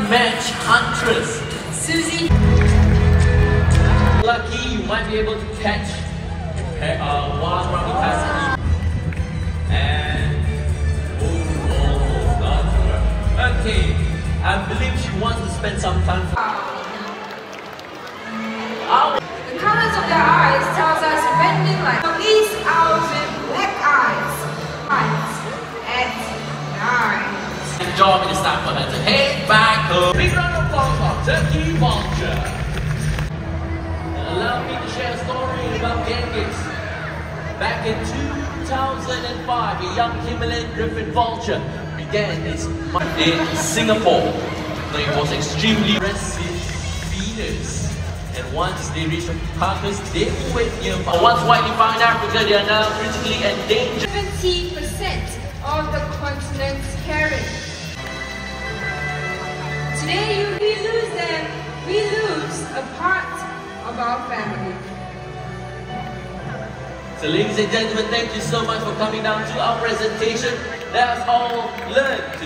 match huntress. Susie. Lucky you might be able to catch one from the passage. And almost got her. Okay, I believe she wants to spend some time. The colors of their eyes tells us bending like these owls with black eyes. At 9. Good job, it is time for her to head back home. Big round of applause for Turkey Vulture. Allow me to share a story about Genghis. Back in 2005, a young Himalayan griffon vulture began its in Singapore. Now, it was extremely aggressive feeders. And once they reached the carcass, they went nearby. Once widely found in Africa, they are now critically endangered. 70% of the continent's carrot. Today, we lose them. We lose a part of our family. So ladies and gentlemen, thank you so much for coming down to our presentation. Let us all learn to